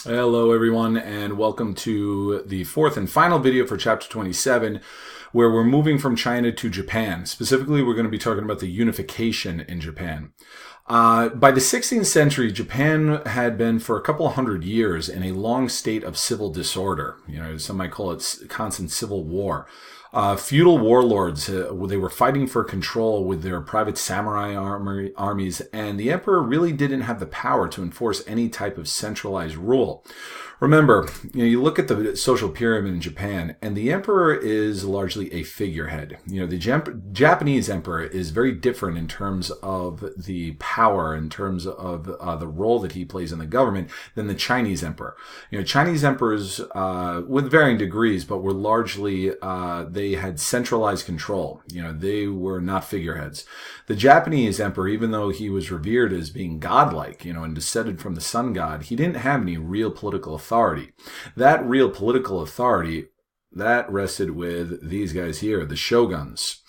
Hello everyone, and welcome to the fourth and final video for chapter 27, where we're moving from China to Japan. Specifically, we're going to be talking about the unification in Japan. By the 16th century, Japan had been for a couple of hundred years in a long state of civil disorder. Some might call it constant civil war. Feudal warlords, they were fighting for control with their private samurai armies, and the emperor really didn't have the power to enforce any type of centralized rule. Remember, you look at the social pyramid in Japan, and the emperor is largely a figurehead. The Japanese emperor is very different in terms of the power, in terms of the role that he plays in the government than the Chinese emperor. Chinese emperors, with varying degrees, but were largely, they had centralized control. They were not figureheads. The Japanese emperor, even though he was revered as being godlike, and descended from the sun god, he didn't have any real political authority. That real political authority, that rested with these guys here, the shoguns.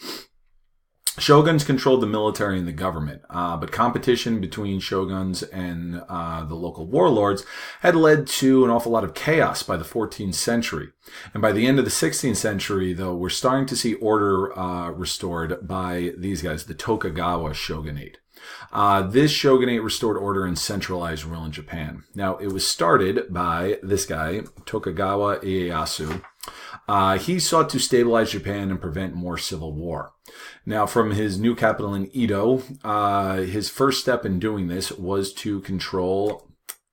Shoguns controlled the military and the government, but competition between shoguns and the local warlords had led to an awful lot of chaos by the 14th century. And by the end of the 16th century, though, we're starting to see order restored by these guys, the Tokugawa shogunate. This shogunate restored order and centralized rule in Japan. Now, it was started by this guy, Tokugawa Ieyasu. He sought to stabilize Japan and prevent more civil war. Now, from his new capital in Edo, his first step in doing this was to control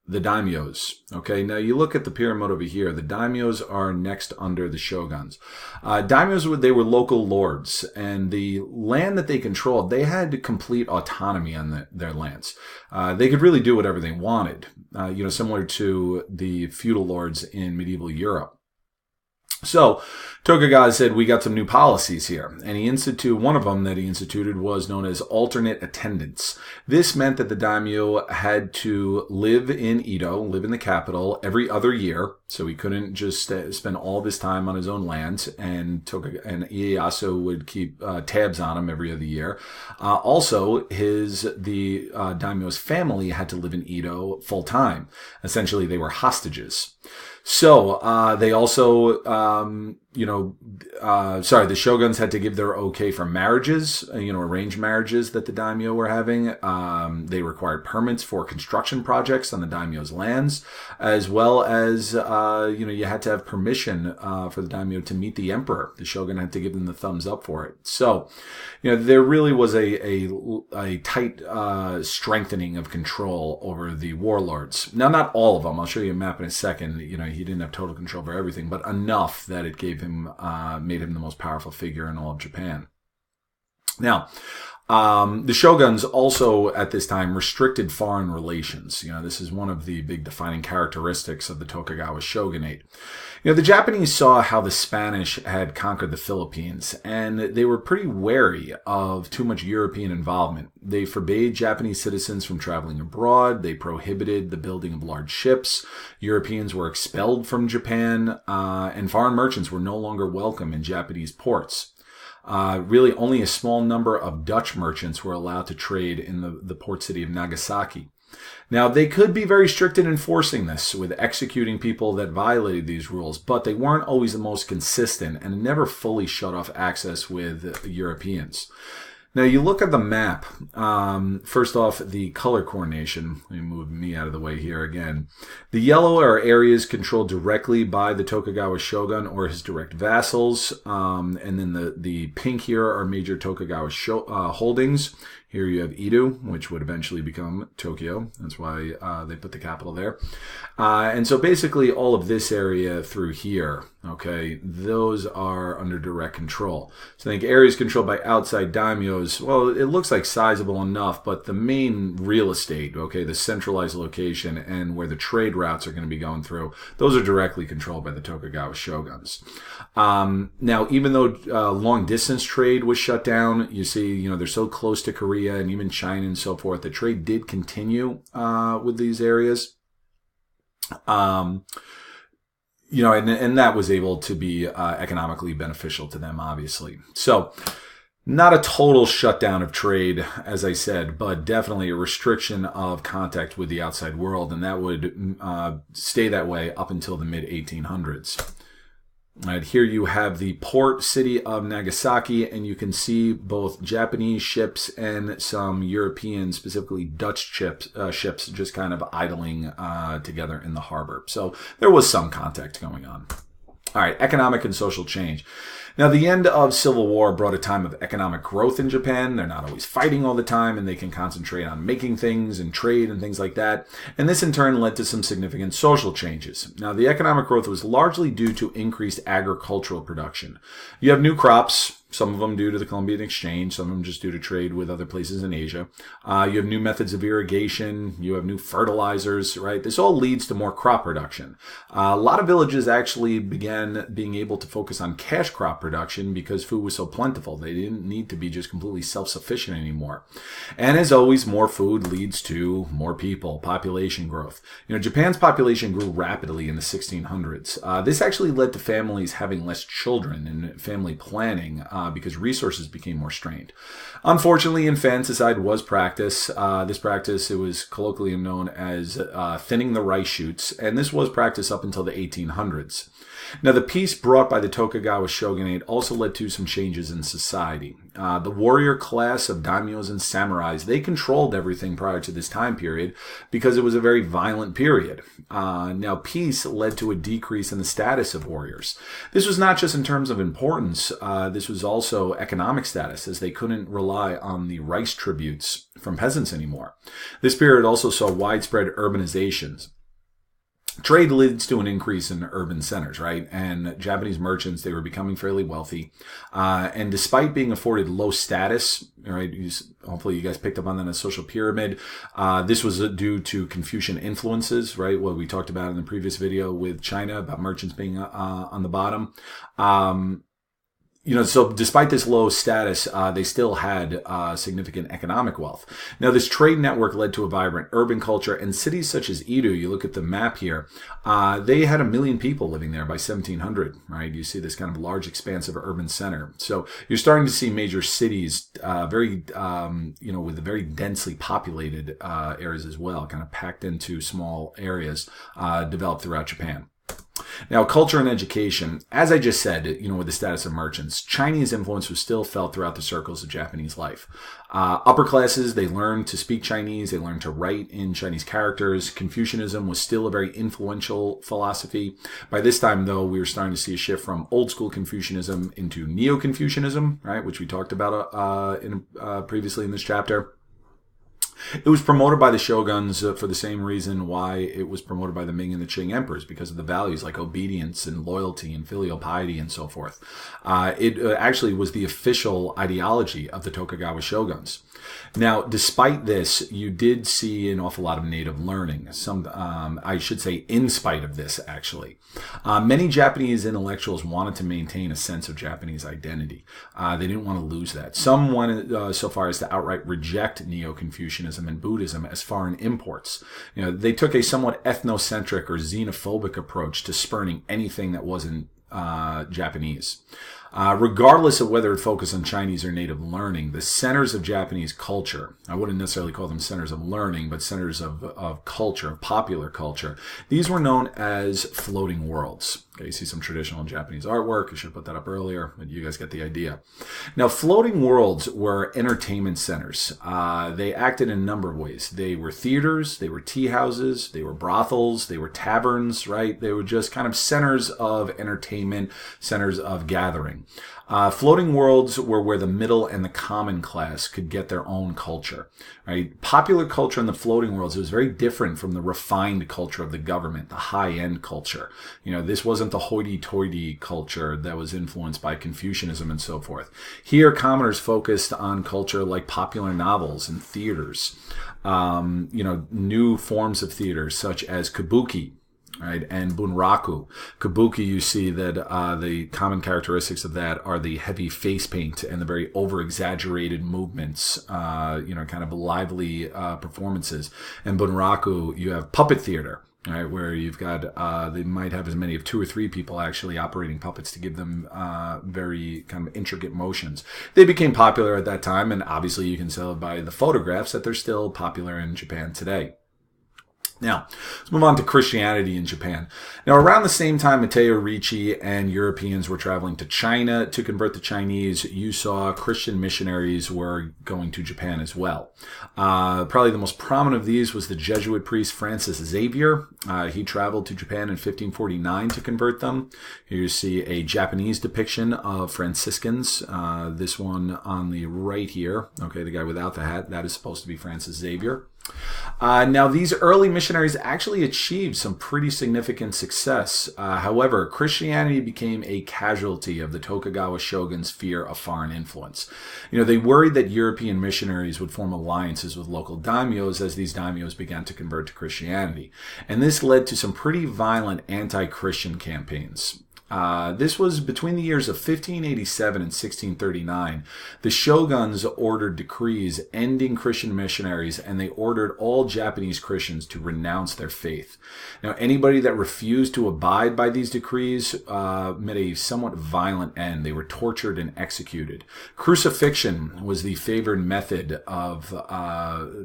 the daimyos. Okay, now you look at the pyramid over here. The daimyos are next under the shoguns. Daimyos, they were local lords, and the land that they controlled, they had complete autonomy on their lands. They could really do whatever they wanted, similar to the feudal lords in medieval Europe. So Tokugawa said, we got some new policies here. And one of them that he instituted was known as alternate attendance. This meant that the daimyo had to live in Edo, live in the capital, every other year. So he couldn't just spend all of his time on his own lands, and Ieyasu would keep tabs on him every other year. Also, the daimyo's family had to live in Edo full time. Essentially, they were hostages. So, they also, the shoguns had to give their okay for marriages, arranged marriages that the daimyo were having. They required permits for construction projects on the daimyo's lands, as well as, you had to have permission, for the daimyo to meet the emperor. The shogun had to give them the thumbs up for it. So, there really was a tight, strengthening of control over the warlords. Now, not all of them. I'll show you a map in a second. He didn't have total control over everything, but enough that it made him the most powerful figure in all of Japan. Now, the shoguns also at this time restricted foreign relations. This is one of the big defining characteristics of the Tokugawa shogunate. The Japanese saw how the Spanish had conquered the Philippines, and they were pretty wary of too much European involvement. They forbade Japanese citizens from traveling abroad. They prohibited the building of large ships. Europeans were expelled from Japan, and foreign merchants were no longer welcome in Japanese ports. Really, only a small number of Dutch merchants were allowed to trade in the port city of Nagasaki. Now, they could be very strict in enforcing this, with executing people that violated these rules, but they weren't always the most consistent and never fully shut off access with Europeans. Now, you look at the map. First off, the color coordination. Let me move me out of the way here again. The yellow are areas controlled directly by the Tokugawa shogun or his direct vassals. And then the pink here are major Tokugawa holdings. Here you have Edo, which would eventually become Tokyo. That's why they put the capital there. And so basically all of this area through here, okay, those are under direct control. So I think areas controlled by outside daimyos, well, it looks like sizable enough, but the main real estate, okay, the centralized location and where the trade routes are going to be going through, those are directly controlled by the Tokugawa shoguns. Now, even though long distance trade was shut down, you see, they're so close to Korea and even China and so forth, the trade did continue with these areas. And that was able to be economically beneficial to them, obviously. So Not a total shutdown of trade, as I said, but definitely a restriction of contact with the outside world, and that would stay that way up until the mid-1800s. Right, here you have the port city of Nagasaki, and you can see both Japanese ships and some European, specifically Dutch ships just kind of idling together in the harbor. So there was some contact going on. All right, economic and social change. Now, the end of Civil War brought a time of economic growth in Japan. They're not always fighting all the time, and they can concentrate on making things and trade and things like that. And this, in turn, led to some significant social changes. Now, the economic growth was largely due to increased agricultural production. You have new crops, some of them due to the Columbian Exchange, some of them just due to trade with other places in Asia. You have new methods of irrigation. You have new fertilizers, right? This all leads to more crop production. A lot of villages actually began being able to focus on cash crop production because food was so plentiful. They didn't need to be just completely self-sufficient anymore. And as always, more food leads to more people, population growth. You know, Japan's population grew rapidly in the 1600s. This actually led to families having less children and family planning because resources became more strained. Unfortunately, infanticide was practiced. This practice, it was colloquially known as thinning the rice shoots, and this was practiced up until the 1800s. Now, the peace brought by the Tokugawa shogunate also led to some changes in society. The warrior class of daimyos and samurais, they controlled everything prior to this time period because it was a very violent period. Now, peace led to a decrease in the status of warriors. This was not just in terms of importance, this was also economic status, as they couldn't rely on the rice tributes from peasants anymore. This period also saw widespread urbanizations. Trade leads to an increase in urban centers, right? And Japanese merchants, they were becoming fairly wealthy. And despite being afforded low status, right, hopefully you guys picked up on that in the social pyramid, this was due to Confucian influences, right? What we talked about in the previous video with China about merchants being on the bottom. You know, so despite this low status, they still had significant economic wealth. Now, this trade network led to a vibrant urban culture, and cities such as Edo, you look at the map here, they had 1 million people living there by 1700, right? You see this kind of large, expansive urban center. So you're starting to see major cities, very, you know, with very densely populated areas as well, kind of packed into small areas, developed throughout Japan. Now, culture and education. As I just said, you know, with the status of merchants, Chinese influence was still felt throughout the circles of Japanese life. Upper classes, they learned to speak Chinese, they learned to write in Chinese characters. Confucianism was still a very influential philosophy. By this time, though, we were starting to see a shift from old school Confucianism into Neo-Confucianism, right, which we talked about previously in this chapter. It was promoted by the shoguns for the same reason why it was promoted by the Ming and the Qing emperors, because of the values like obedience and loyalty and filial piety and so forth. It actually was the official ideology of the Tokugawa shoguns. Now, despite this, you did see an awful lot of native learning. I should say, in spite of this, actually. Many Japanese intellectuals wanted to maintain a sense of Japanese identity. They didn't want to lose that. Some went so far as to outright reject Neo-Confucianism and Buddhism as foreign imports. You know, they took a somewhat ethnocentric or xenophobic approach to spurning anything that wasn't Japanese. Regardless of whether it focused on Chinese or native learning, the centers of Japanese culture, I wouldn't necessarily call them centers of learning, but centers of culture, of popular culture, these were known as floating worlds. Okay, you see some traditional Japanese artwork. I should have put that up earlier, but you guys get the idea. Now, floating worlds were entertainment centers. They acted in a number of ways. They were theaters, they were tea houses, they were brothels, they were taverns, right? They were just kind of centers of entertainment, centers of gathering. Floating worlds were where the middle and the common class could get their own culture, right? Popular culture in the floating worlds was very different from the refined culture of the government, the high-end culture. You know, this wasn't the hoity-toity culture that was influenced by Confucianism and so forth. Here, commoners focused on culture like popular novels and theaters, you know, new forms of theater such as kabuki, right, and bunraku. Kabuki, you see that the common characteristics of that are the heavy face paint and the very over-exaggerated movements, you know, kind of lively performances. And bunraku, you have puppet theater. right, where you've got, they might have as many of 2 or 3 people actually operating puppets to give them very kind of intricate motions. They became popular at that time, and obviously you can tell by the photographs that they're still popular in Japan today. Now, let's move on to Christianity in Japan. Now, around the same time Matteo Ricci and Europeans were traveling to China to convert the Chinese, you saw Christian missionaries were going to Japan as well. Probably the most prominent of these was the Jesuit priest Francis Xavier. He traveled to Japan in 1549 to convert them. Here you see a Japanese depiction of Franciscans. This one on the right here, okay, the guy without the hat, that is supposed to be Francis Xavier. Now, these early missionaries actually achieved some pretty significant success. However, Christianity became a casualty of the Tokugawa shogun's fear of foreign influence. You know, they worried that European missionaries would form alliances with local daimyos as these daimyos began to convert to Christianity. And this led to some pretty violent anti-Christian campaigns. This was between the years of 1587 and 1639. The shoguns ordered decrees ending Christian missionaries, and they ordered all Japanese Christians to renounce their faith. Now, anybody that refused to abide by these decrees met a somewhat violent end. They were tortured and executed. Crucifixion was the favored method of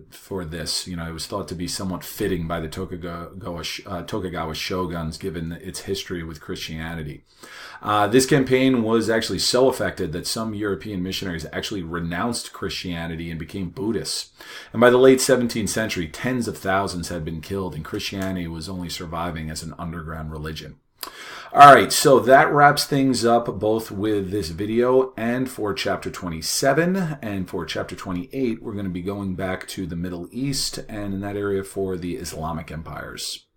for this. You know, it was thought to be somewhat fitting by the Tokugawa shoguns, given its history with Christianity. This campaign was actually so effective that some European missionaries actually renounced Christianity and became Buddhists. And by the late 17th century, tens of thousands had been killed, and Christianity was only surviving as an underground religion. All right, so that wraps things up both with this video and for Chapter 27. And for Chapter 28, we're going to be going back to the Middle East and in that area for the Islamic empires.